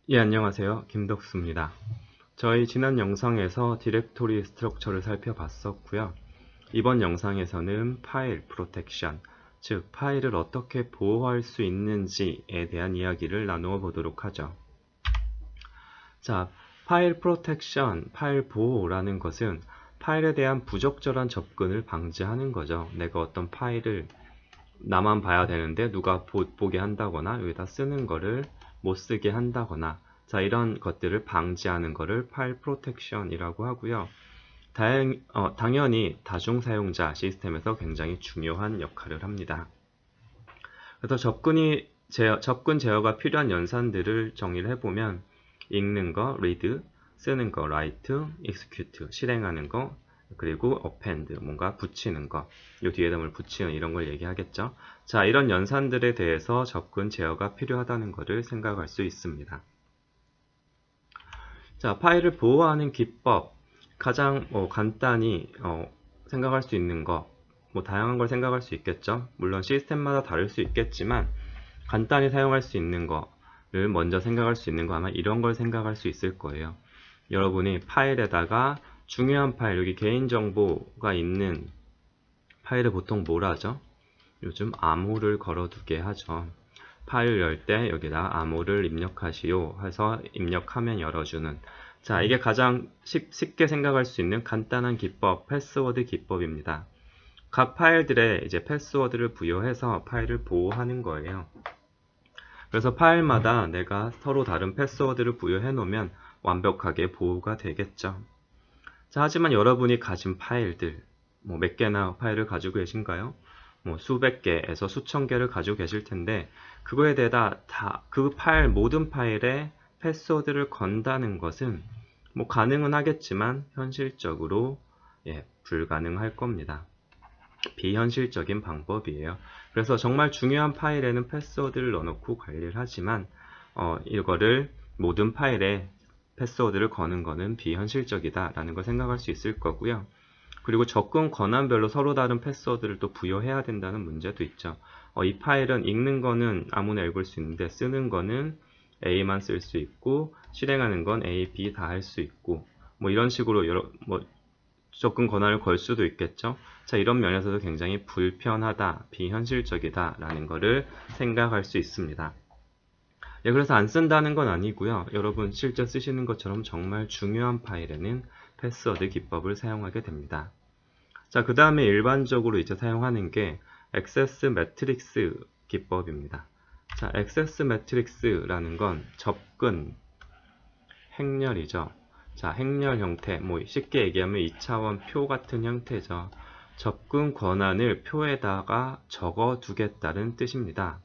예, 안녕하세요. 김덕수입니다. 저희 지난 영상에서 디렉토리 스트럭처를 살펴봤었고요. 이번 영상에서는 파일 프로텍션, 즉 파일을 어떻게 보호할 수 있는지에 대한 이야기를 나누어 보도록 하죠. 자, 파일 프로텍션, 파일 보호라는 것은 파일에 대한 부적절한 접근을 방지하는 거죠. 내가 어떤 파일을 나만 봐야 되는데 누가 보게 한다거나 여기다 쓰는 거를 못 쓰게 한다거나, 자, 이런 것들을 방지하는 거를 파일 프로텍션이라고 하고요. 당연히 다중 사용자 시스템에서 굉장히 중요한 역할을 합니다. 그래서 접근 제어가 필요한 연산들을 정의를 해보면, 읽는 거 read, 쓰는 거 write, execute, 실행하는 거, 그리고 append, 뭔가 붙이는 거, 요 뒤에다 뭘 붙이는 이런 걸 얘기하겠죠. 자, 이런 연산들에 대해서 접근 제어가 필요하다는 것을 생각할 수 있습니다. 자, 파일을 보호하는 기법, 가장 간단히 생각할 수 있는 거, 다양한 걸 생각할 수 있겠죠. 물론 시스템마다 다를 수 있겠지만 간단히 사용할 수 있는 거를 먼저 생각할 수 있는 거, 아마 이런 걸 생각할 수 있을 거예요. 여러분이 파일에다가 중요한 파일, 여기 개인정보가 있는 파일을 보통 뭐라 하죠? 요즘 암호를 걸어두게 하죠. 파일을 열 때 여기다 암호를 입력하시오 해서 입력하면 열어주는, 자, 이게 가장 쉽게 생각할 수 있는 간단한 기법, 패스워드 기법입니다. 각 파일들에 이제 패스워드를 부여해서 파일을 보호하는 거예요. 그래서 파일마다 내가 서로 다른 패스워드를 부여해 놓으면 완벽하게 보호가 되겠죠. 자, 하지만 여러분이 가진 파일들, 몇 개나 파일을 가지고 계신가요? 수백 개에서 수천 개를 가지고 계실 텐데, 그거에 대해서 그 파일, 모든 파일에 패스워드를 건다는 것은 가능은 하겠지만 현실적으로 불가능할 겁니다. 비현실적인 방법이에요. 그래서 정말 중요한 파일에는 패스워드를 넣어놓고 관리를 하지만 이거를 모든 파일에 패스워드를 거는 거는 비현실적이다 라는 걸 생각할 수 있을 거고요. 그리고 접근 권한별로 서로 다른 패스워드를 또 부여해야 된다는 문제도 있죠. 이 파일은 읽는 거는 아무나 읽을 수 있는데 쓰는 거는 A만 쓸 수 있고 실행하는 건 A, B 다 할 수 있고 이런 식으로 접근 권한을 걸 수도 있겠죠. 자, 이런 면에서도 굉장히 불편하다, 비현실적이다 라는 거를 생각할 수 있습니다. 그래서 안 쓴다는 건 아니고요. 여러분 실제 쓰시는 것처럼 정말 중요한 파일에는 패스워드 기법을 사용하게 됩니다. 자, 그 다음에 일반적으로 이제 사용하는 게 액세스 매트릭스 기법입니다. 자, 액세스 매트릭스라는 건 접근 행렬이죠. 자, 행렬 형태, 쉽게 얘기하면 2차원 표 같은 형태죠. 접근 권한을 표에다가 적어 두겠다는 뜻입니다.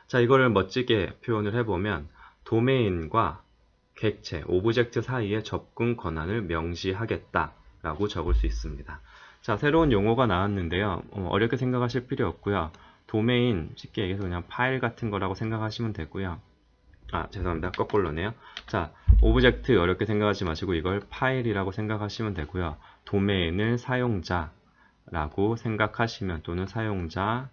자, 이거를 멋지게 표현을 해보면 도메인과 객체, 오브젝트 사이에 접근 권한을 명시하겠다 라고 적을 수 있습니다. 자, 새로운 용어가 나왔는데요. 어렵게 생각하실 필요 없고요. 도메인, 쉽게 얘기해서 그냥 파일 같은 거라고 생각하시면 되고요. 죄송합니다. 거꾸로네요. 자, 오브젝트 어렵게 생각하지 마시고 이걸 파일이라고 생각하시면 되고요. 도메인을 사용자라고 생각하시면, 또는 사용자,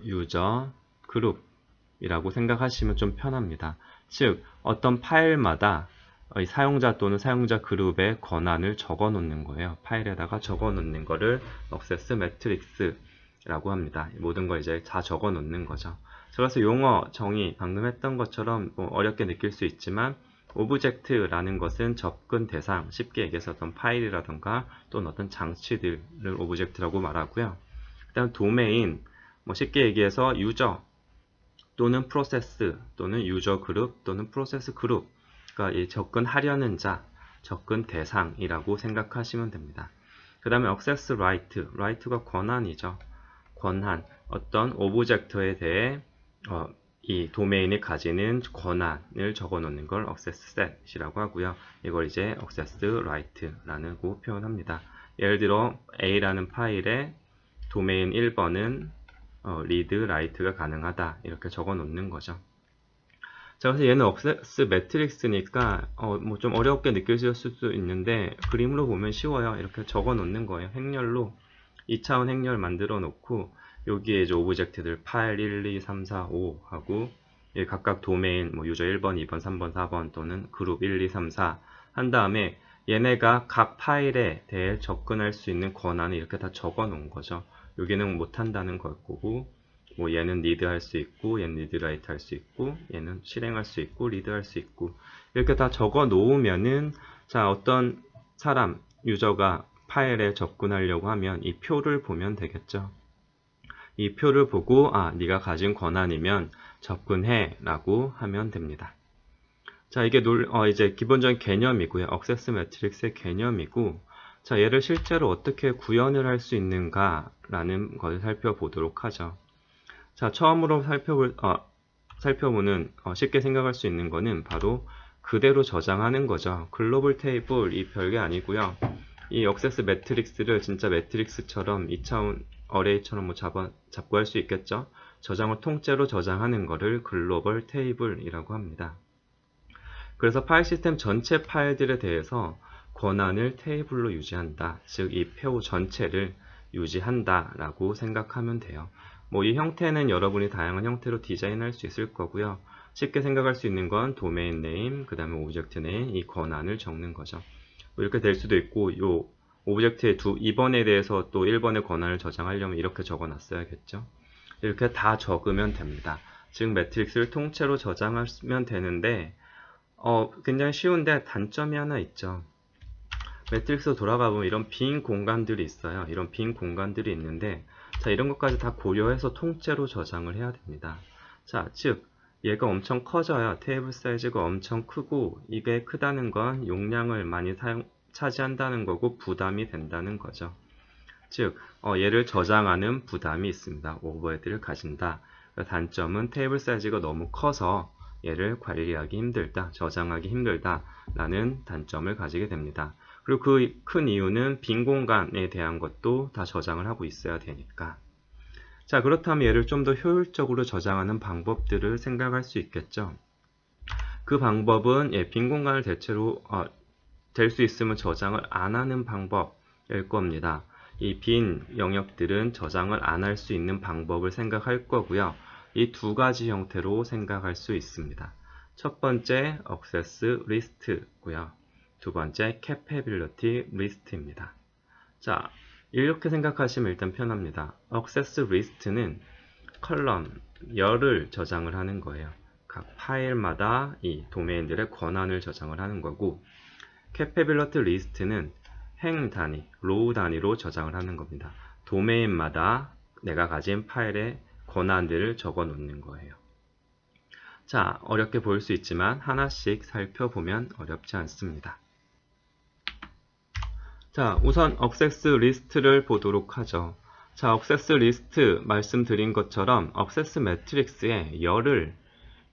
유저, 그룹이라고 생각하시면 좀 편합니다. 즉, 어떤 파일마다 사용자 또는 사용자 그룹의 권한을 적어 놓는 거예요. 파일에다가 적어 놓는 거를 액세스 매트릭스라고 합니다. 모든 걸 이제 다 적어 놓는 거죠. 그래서 용어 정의 방금 했던 것처럼 어렵게 느낄 수 있지만, 오브젝트라는 것은 접근 대상, 쉽게 얘기해서 어떤 파일이라던가 또는 어떤 장치들을 오브젝트라고 말하고요. 그다음 도메인, 쉽게 얘기해서 유저 또는 프로세스 또는 유저 그룹 또는 프로세스 그룹, 그러니까 이 접근하려는 자, 접근 대상이라고 생각하시면 됩니다. 그 다음에 access right, right가 권한이죠. 권한, 어떤 오브젝트에 대해 이 도메인이 가지는 권한을 적어 놓는 걸 access set이라고 하고요. 이걸 이제 access right라고 표현합니다. 예를 들어 A라는 파일에 도메인 1번은 read, write가 가능하다 이렇게 적어 놓는 거죠. 자, 그래서 얘는 액세스 매트릭스니까 좀 어렵게 느껴질 수도 있는데 그림으로 보면 쉬워요. 이렇게 적어 놓는 거예요. 행렬로 2차원 행렬 만들어 놓고 여기에 이제 오브젝트들 파일 1, 2, 3, 4, 5 하고 각각 도메인 뭐 유저 1번, 2번, 3번, 4번 또는 그룹 1, 2, 3, 4 한 다음에 얘네가 각 파일에 대해 접근할 수 있는 권한을 이렇게 다 적어 놓은 거죠. 여기는 못 한다는 걸 거고, 뭐 얘는 리드 할 수 있고, 얘는 리드 라이트 할 수 있고, 얘는 실행할 수 있고, 리드 할 수 있고, 이렇게 다 적어 놓으면은, 자, 어떤 사람, 유저가 파일에 접근하려고 하면 이 표를 보면 되겠죠. 이 표를 보고, 아, 네가 가진 권한이면 접근해 라고 하면 됩니다. 자, 이게 이제 기본적인 개념이고요. 액세스 매트릭스의 개념이고, 자, 얘를 실제로 어떻게 구현을 할 수 있는가라는 걸 살펴보도록 하죠. 자, 처음으로 살펴보는, 쉽게 생각할 수 있는 거는 바로 그대로 저장하는 거죠. 글로벌 테이블이 별게 아니고요. 이 액세스 매트릭스를 진짜 매트릭스처럼 2차원 어레이처럼 뭐 잡고 할 수 있겠죠. 저장을 통째로 저장하는 거를 글로벌 테이블이라고 합니다. 그래서 파일 시스템 전체 파일들에 대해서 권한을 테이블로 유지한다. 즉, 이 표 전체를 유지한다 라고 생각하면 돼요. 뭐 이 형태는 여러분이 다양한 형태로 디자인할 수 있을 거고요. 쉽게 생각할 수 있는 건 도메인 네임, 그 다음에 오브젝트 네임, 이 권한을 적는 거죠. 뭐 이렇게 될 수도 있고, 요 오브젝트의 2번에 대해서 또 1번의 권한을 저장하려면 이렇게 적어 놨어야겠죠. 이렇게 다 적으면 됩니다. 즉, 매트릭스를 통째로 저장하면 되는데, 굉장히 쉬운데 단점이 하나 있죠. 매트릭스 돌아가 보면 이런 빈 공간들이 있어요. 이런 빈 공간들이 있는데, 자, 이런 것까지 다 고려해서 통째로 저장을 해야 됩니다. 자, 즉, 얘가 엄청 커져요. 테이블 사이즈가 엄청 크고, 이게 크다는 건 용량을 많이 차지한다는 거고, 부담이 된다는 거죠. 즉, 얘를 저장하는 부담이 있습니다. 오버헤드를 가진다. 단점은 테이블 사이즈가 너무 커서 얘를 관리하기 힘들다, 저장하기 힘들다 라는 단점을 가지게 됩니다. 그리고 그 큰 이유는 빈 공간에 대한 것도 다 저장을 하고 있어야 되니까. 자, 그렇다면 얘를 좀 더 효율적으로 저장하는 방법들을 생각할 수 있겠죠. 그 방법은 빈 공간을 대체로 될 수 있으면 저장을 안 하는 방법일 겁니다. 이 빈 영역들은 저장을 안 할 수 있는 방법을 생각할 거고요. 이 두 가지 형태로 생각할 수 있습니다. 첫 번째, 액세스 리스트고요. 두 번째, capability list입니다. 자, 이렇게 생각하시면 일단 편합니다. 액세스 리스트는 컬럼, 열을 저장을 하는 거예요. 각 파일마다 이 도메인들의 권한을 저장을 하는 거고, capability list는 행 단위, 로우 단위로 저장을 하는 겁니다. 도메인마다 내가 가진 파일의 권한들을 적어 놓는 거예요. 자, 어렵게 보일 수 있지만 하나씩 살펴보면 어렵지 않습니다. 자, 우선 액세스 리스트를 보도록 하죠. 자, 액세스 리스트 말씀드린 것처럼 액세스 매트릭스에 열을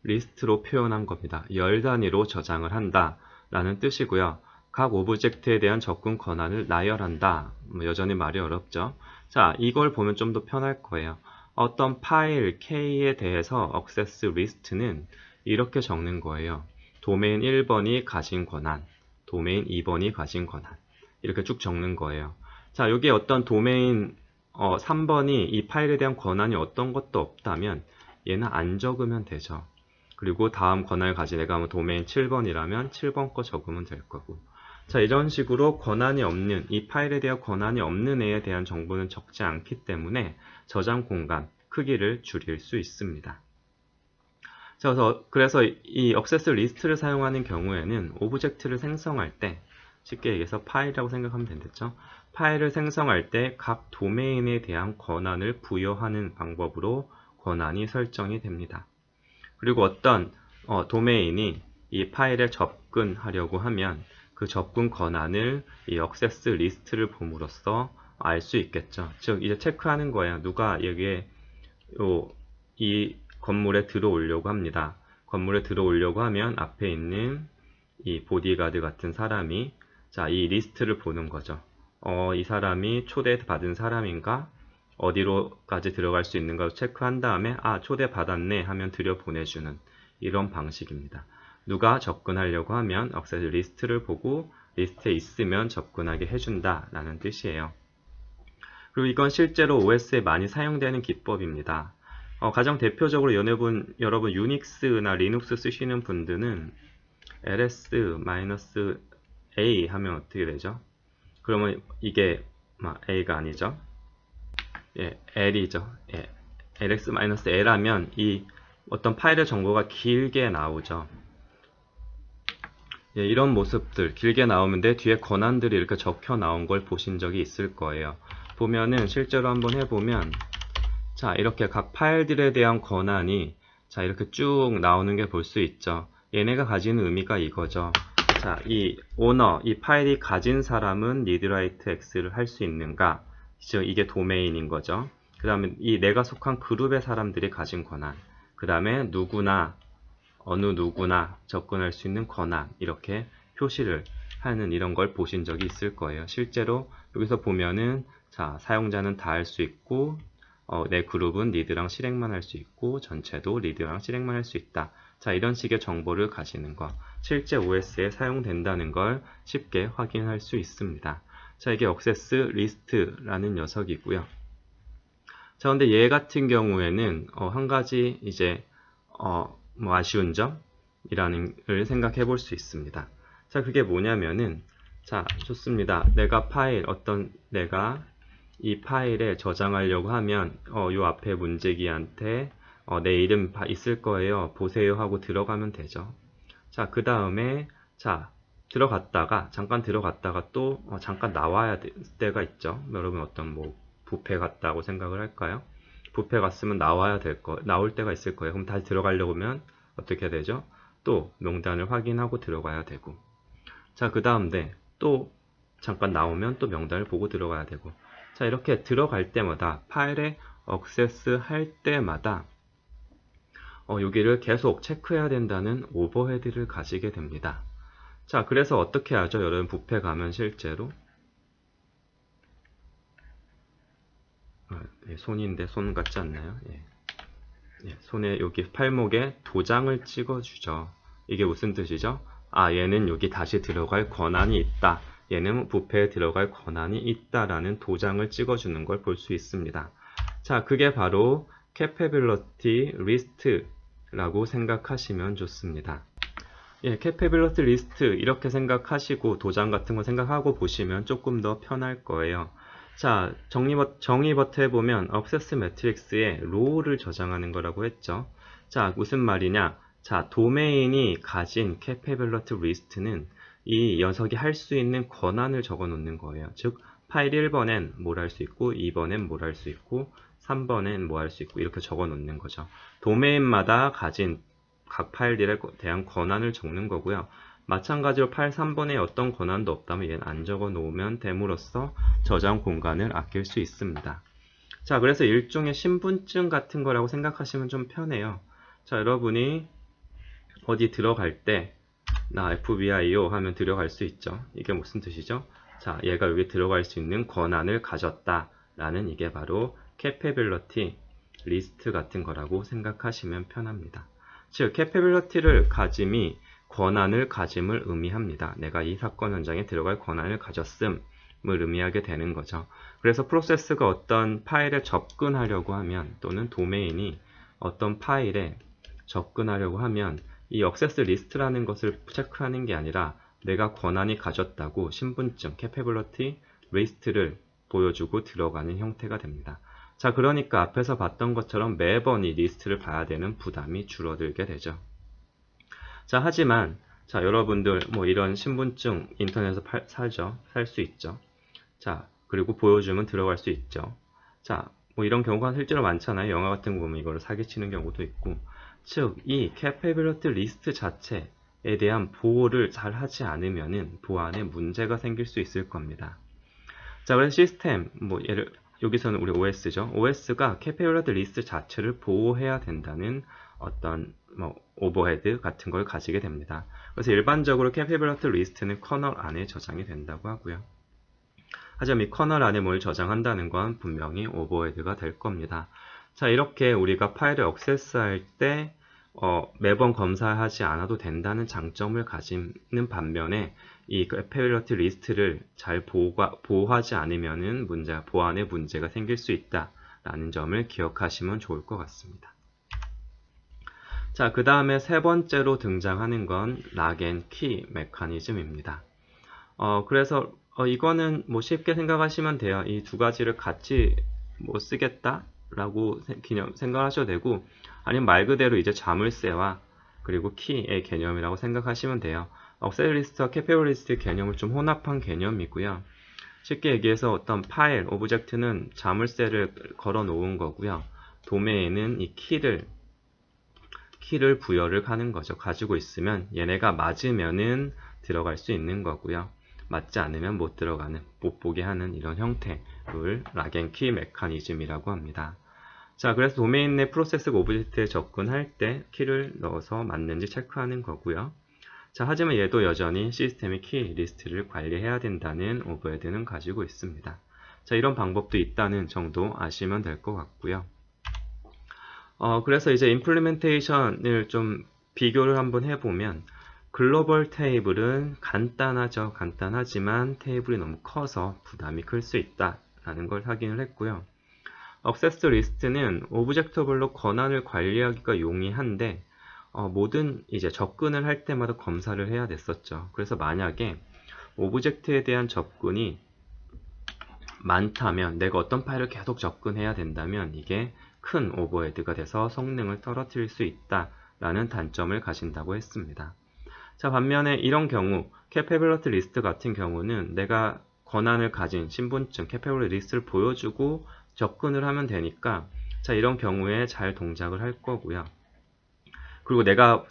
리스트로 표현한 겁니다. 열 단위로 저장을 한다 라는 뜻이고요. 각 오브젝트에 대한 접근 권한을 나열한다. 여전히 말이 어렵죠. 자, 이걸 보면 좀 더 편할 거예요. 어떤 파일 K에 대해서 액세스 리스트는 이렇게 적는 거예요. 도메인 1번이 가진 권한, 도메인 2번이 가진 권한. 이렇게 쭉 적는 거예요. 자, 여기 어떤 도메인 3번이 이 파일에 대한 권한이 어떤 것도 없다면 얘는 안 적으면 되죠. 그리고 다음 권한을 가진 애가 뭐 도메인 7번이라면 7번 거 적으면 될 거고. 자, 이런 식으로 권한이 없는, 이 파일에 대한 권한이 없는 애에 대한 정보는 적지 않기 때문에 저장 공간, 크기를 줄일 수 있습니다. 자, 그래서 이 액세스 리스트를 사용하는 경우에는 오브젝트를 생성할 때, 쉽게 얘기해서 파일이라고 생각하면 되겠죠. 파일을 생성할 때 각 도메인에 대한 권한을 부여하는 방법으로 권한이 설정이 됩니다. 그리고 어떤 도메인이 이 파일에 접근하려고 하면 그 접근 권한을 이 액세스 리스트를 봄으로써 알 수 있겠죠. 즉, 이제 체크하는 거예요. 누가 여기에 이 건물에 들어오려고 합니다. 건물에 들어오려고 하면 앞에 있는 이 보디가드 같은 사람이 자, 이 리스트를 보는 거죠. 이 사람이 초대받은 사람인가? 어디로까지 들어갈 수 있는가 체크한 다음에 초대받았네 하면 들여보내주는 이런 방식입니다. 누가 접근하려고 하면 액세스 리스트를 보고 리스트에 있으면 접근하게 해준다 라는 뜻이에요. 그리고 이건 실제로 OS에 많이 사용되는 기법입니다. 가장 대표적으로 여러분 유닉스나 리눅스 쓰시는 분들은 ls-a 하면 어떻게 되죠? 그러면 이게 a가 아니죠? 예, l이죠. 예, ls-l 하면 이 어떤 파일의 정보가 길게 나오죠. 예, 이런 모습들 길게 나오는데 뒤에 권한들이 이렇게 적혀 나온 걸 보신 적이 있을 거예요. 보면은 실제로 한번 해보면 자, 이렇게 각 파일들에 대한 권한이 자, 이렇게 쭉 나오는 게 볼 수 있죠. 얘네가 가지는 의미가 이거죠. 자, 이 오너, 이 파일이 가진 사람은 read write x를 할 수 있는가? 이게 도메인인 거죠. 그 다음에 이 내가 속한 그룹의 사람들이 가진 권한. 그 다음에 누구나, 어느 누구나 접근할 수 있는 권한. 이렇게 표시를 하는 이런 걸 보신 적이 있을 거예요. 실제로 여기서 보면은 자, 사용자는 다 할 수 있고, 내 그룹은 리드랑 실행만 할 수 있고 전체도 리드랑 실행만 할 수 있다. 자, 이런 식의 정보를 가지는 거 실제 OS에 사용된다는 걸 쉽게 확인할 수 있습니다. 자, 이게 액세스 리스트라는 녀석이고요. 자, 근데 얘 같은 경우에는 한 가지 이제 뭐 아쉬운 점이라는 걸 생각해 볼 수 있습니다. 자, 그게 뭐냐면은 자, 좋습니다. 내가 이 파일에 저장하려고 하면 요 앞에 문제기한테 내 이름 있을 거예요. 보세요 하고 들어가면 되죠. 자, 그 다음에 자, 잠깐 들어갔다가 또 잠깐 나와야 될 때가 있죠. 여러분 어떤 뭐 뷔페 갔다고 생각을 할까요? 뷔페 갔으면 나올 때가 있을 거예요. 그럼 다시 들어가려고 하면 어떻게 되죠? 또 명단을 확인하고 들어가야 되고. 자, 그 다음에 또 잠깐 나오면 또 명단을 보고 들어가야 되고. 자, 이렇게 들어갈 때마다 파일에 액세스 할 때마다 여기를 계속 체크해야 된다는 오버헤드를 가지게 됩니다. 자, 그래서 어떻게 하죠? 여러분 뷔페 가면 실제로 손인데 손 같지 않나요? 손에 여기 팔목에 도장을 찍어주죠. 이게 무슨 뜻이죠? 아, 얘는 여기 다시 들어갈 권한이 있다. 얘는 뷔페에 들어갈 권한이 있다라는 도장을 찍어주는 걸 볼 수 있습니다. 자, 그게 바로 Capability List라고 생각하시면 좋습니다. Capability List 이렇게 생각하시고 도장 같은 거 생각하고 보시면 조금 더 편할 거예요. 자, 정의 버튼 해보면 액세스 매트릭스에 로우를 저장하는 거라고 했죠. 자, 무슨 말이냐? 자, 도메인이 가진 Capability List는 이 녀석이 할 수 있는 권한을 적어 놓는 거예요. 즉, 파일 1번엔 뭘 할 수 있고, 2번엔 뭘 할 수 있고, 3번엔 뭐 할 수 있고, 이렇게 적어 놓는 거죠. 도메인마다 가진 각 파일들에 대한 권한을 적는 거고요. 마찬가지로 파일 3번에 어떤 권한도 없다면 얘는 안 적어 놓으면 됨으로써 저장 공간을 아낄 수 있습니다. 자, 그래서 일종의 신분증 같은 거라고 생각하시면 좀 편해요. 자, 여러분이 어디 들어갈 때 나 FBI요 하면 들어갈 수 있죠. 이게 무슨 뜻이죠? 자, 얘가 여기 들어갈 수 있는 권한을 가졌다 라는 이게 바로 Capability List 같은 거라고 생각하시면 편합니다. 즉, Capability를 가짐이 권한을 가짐을 의미합니다. 내가 이 사건 현장에 들어갈 권한을 가졌음을 의미하게 되는 거죠. 그래서 프로세스가 어떤 파일에 접근하려고 하면 또는 도메인이 어떤 파일에 접근하려고 하면 이 액세스 리스트라는 것을 체크하는 게 아니라 내가 권한이 가졌다고 신분증, Capability List를 보여주고 들어가는 형태가 됩니다. 자, 그러니까 앞에서 봤던 것처럼 매번 이 리스트를 봐야 되는 부담이 줄어들게 되죠. 자, 하지만 자, 여러분들 뭐 이런 신분증 인터넷에서 살 수 있죠. 자, 그리고 보여주면 들어갈 수 있죠. 자, 뭐 이런 경우가 실제로 많잖아요. 영화 같은 거 보면 이거를 사기치는 경우도 있고. 즉, 이 Capability List 자체에 대한 보호를 잘 하지 않으면은 보안에 문제가 생길 수 있을 겁니다. 자, 그래서 시스템, 여기서는 우리 OS죠. OS가 Capability List 자체를 보호해야 된다는 어떤 오버헤드 같은 걸 가지게 됩니다. 그래서 일반적으로 Capability List는 커널 안에 저장이 된다고 하고요. 하지만 이 커널 안에 뭘 저장한다는 건 분명히 오버헤드가 될 겁니다. 자, 이렇게 우리가 파일을 액세스할 때 매번 검사하지 않아도 된다는 장점을 가지는 반면에 이 Capability List를 잘 보호하지 않으면은 보안에 문제가 생길 수 있다라는 점을 기억하시면 좋을 것 같습니다. 자, 그 다음에 세 번째로 등장하는 건 락 앤 키 메커니즘입니다. 그래서 이거는 뭐 쉽게 생각하시면 돼요. 이 두 가지를 같이 뭐 쓰겠다라고 생각하셔도 되고, 아니면 말 그대로 이제 자물쇠와 그리고 키의 개념이라고 생각하시면 돼요. 억세스 리스트와 캐페블 리스트의 개념을 좀 혼합한 개념이고요. 쉽게 얘기해서 어떤 파일, 오브젝트는 자물쇠를 걸어 놓은 거고요. 도메인은 이 키를 부여를 하는 거죠. 가지고 있으면 얘네가 맞으면은 들어갈 수 있는 거고요. 맞지 않으면 못 들어가는, 못 보게 하는 이런 형태를 락 앤 키 메커니즘이라고 합니다. 자, 그래서 도메인 내 프로세스가 오브젝트에 접근할 때 키를 넣어서 맞는지 체크하는 거고요. 자, 하지만 얘도 여전히 시스템의 키 리스트를 관리해야 된다는 오버헤드는 가지고 있습니다. 자, 이런 방법도 있다는 정도 아시면 될 것 같고요. 그래서 이제 임플리멘테이션을 좀 비교를 한번 해보면 글로벌 테이블은 간단하죠. 간단하지만 테이블이 너무 커서 부담이 클 수 있다라는 걸 확인을 했고요. 억세스 리스트는 오브젝트별로 권한을 관리하기가 용이한데 모든 이제 접근을 할 때마다 검사를 해야 됐었죠. 그래서 만약에 오브젝트에 대한 접근이 많다면 내가 어떤 파일을 계속 접근해야 된다면 이게 큰 오버헤드가 돼서 성능을 떨어뜨릴 수 있다라는 단점을 가진다고 했습니다. 자, 반면에 이런 경우 캐패빌리티 리스트 같은 경우는 내가 권한을 가진 신분증 캐패빌리티 리스트를 보여주고 접근을 하면 되니까 자, 이런 경우에 잘 동작을 할 거고요. 그리고 내가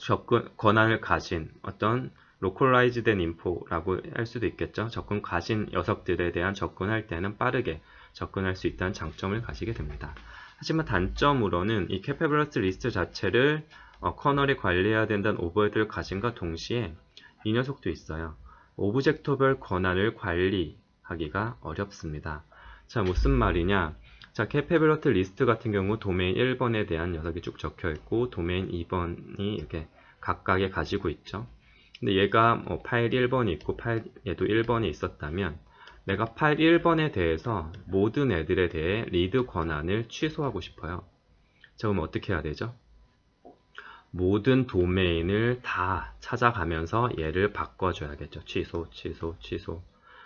권한을 가진 어떤 로컬라이즈 된 인포라고 할 수도 있겠죠. 접근 가진 녀석들에 대한 접근할 때는 빠르게 접근할 수 있다는 장점을 가지게 됩니다. 하지만 단점으로는 이 캐패빌리티 리스트 자체를 커널이 관리해야 된다는 오버헤드를 가진과 동시에 이 녀석도 있어요. 오브젝트별 권한을 관리하기가 어렵습니다. 자, 무슨 말이냐? 자, 캐패빌리티 리스트 같은 경우 도메인 1번에 대한 녀석이 쭉 적혀 있고 도메인 2번이 이렇게 각각에 가지고 있죠. 근데 얘가 파일 1번이 있고 얘도 1번이 있었다면 내가 파일 1번에 대해서 모든 애들에 대해 리드 권한을 취소하고 싶어요. 자, 그럼 어떻게 해야 되죠? 모든 도메인을 다 찾아가면서 얘를 바꿔줘야겠죠. 취소, 취소, 취소.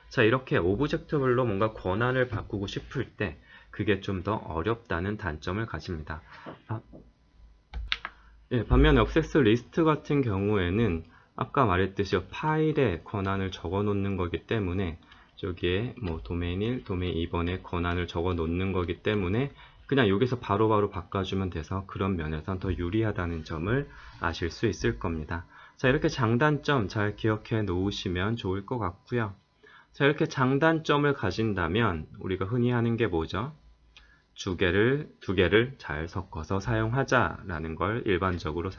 자, 이렇게 오브젝트별로 뭔가 권한을 바꾸고 싶을 때 그게 좀 더 어렵다는 단점을 가집니다. 반면에 억세스 리스트 같은 경우에는 아까 말했듯이 파일에 권한을 적어 놓는 거기 때문에 저기에 뭐 도메인 1, 도메인 2번에 권한을 적어 놓는 거기 때문에 그냥 여기서 바로바로 바꿔주면 돼서 그런 면에서 더 유리하다는 점을 아실 수 있을 겁니다. 자, 이렇게 장단점 잘 기억해 놓으시면 좋을 것 같고요. 자, 이렇게 장단점을 가진다면 우리가 흔히 하는 게 뭐죠? 두 개를 잘 섞어서 사용하자라는 걸 일반적으로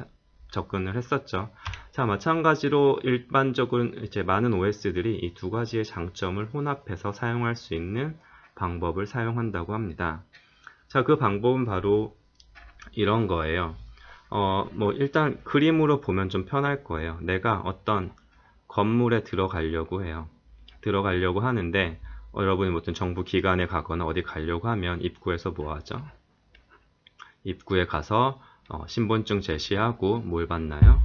접근을 했었죠. 자, 마찬가지로 일반적으로 이제 많은 OS들이 이 두 가지의 장점을 혼합해서 사용할 수 있는 방법을 사용한다고 합니다. 자, 그 방법은 바로 이런 거예요. 뭐 일단 그림으로 보면 좀 편할 거예요. 내가 어떤 건물에 들어가려고 해요. 들어가려고 하는데 여러분이 어떤 정부 기관에 가거나 어디 가려고 하면 입구에서 뭐 하죠? 입구에 가서 신분증 제시하고 뭘 받나요?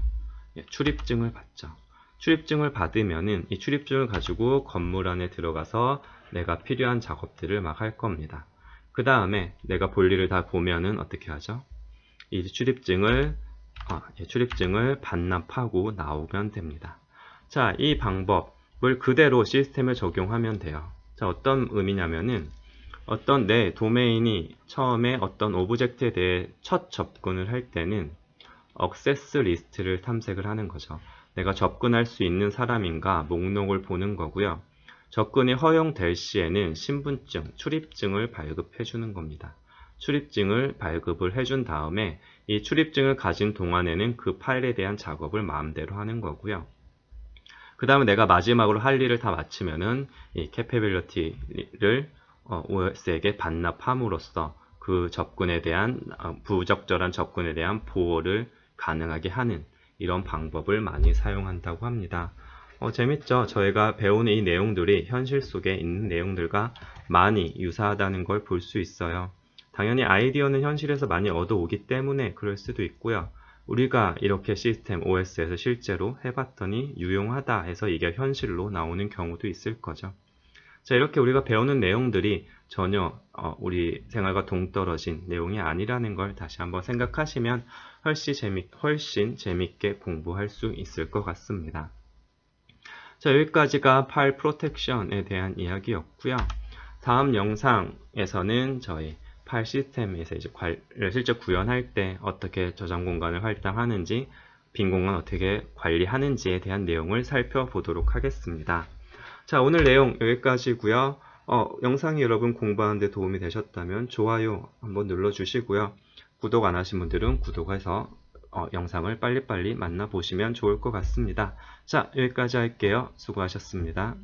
출입증을 받죠. 출입증을 받으면은 이 출입증을 가지고 건물 안에 들어가서 내가 필요한 작업들을 막 할 겁니다. 그 다음에 내가 볼일을 다 보면은 어떻게 하죠? 이 출입증을 반납하고 나오면 됩니다. 자, 이 방법을 그대로 시스템에 적용하면 돼요. 자, 어떤 의미냐면은 어떤 내 도메인이 처음에 어떤 오브젝트에 대해 첫 접근을 할 때는 억세스 리스트를 탐색을 하는 거죠. 내가 접근할 수 있는 사람인가 목록을 보는 거고요. 접근이 허용될 시에는 신분증, 출입증을 발급해 주는 겁니다. 출입증을 발급을 해준 다음에 이 출입증을 가진 동안에는 그 파일에 대한 작업을 마음대로 하는 거고요. 그 다음에 내가 마지막으로 할 일을 다 마치면은 이 캐패빌리티를 OS에게 반납함으로써 그 접근에 대한 부적절한 접근에 대한 보호를 가능하게 하는 이런 방법을 많이 사용한다고 합니다. 재밌죠? 저희가 배우는 이 내용들이 현실 속에 있는 내용들과 많이 유사하다는 걸 볼 수 있어요. 당연히 아이디어는 현실에서 많이 얻어오기 때문에 그럴 수도 있고요. 우리가 이렇게 시스템 OS에서 실제로 해봤더니 유용하다 해서 이게 현실로 나오는 경우도 있을 거죠. 자, 이렇게 우리가 배우는 내용들이 전혀 우리 생활과 동떨어진 내용이 아니라는 걸 다시 한번 생각하시면 훨씬 재밌게 공부할 수 있을 것 같습니다. 자, 여기까지가 파일 프로텍션에 대한 이야기였고요. 다음 영상에서는 저희 파일 시스템에서 이제 실제 구현할 때 어떻게 저장 공간을 할당하는지, 빈 공간 어떻게 관리하는지에 대한 내용을 살펴보도록 하겠습니다. 자, 오늘 내용 여기까지고요. 영상이 여러분 공부하는 데 도움이 되셨다면 좋아요 한번 눌러주시고요. 구독 안 하신 분들은 구독해서 영상을 빨리빨리 만나보시면 좋을 것 같습니다. 자, 여기까지 할게요. 수고하셨습니다.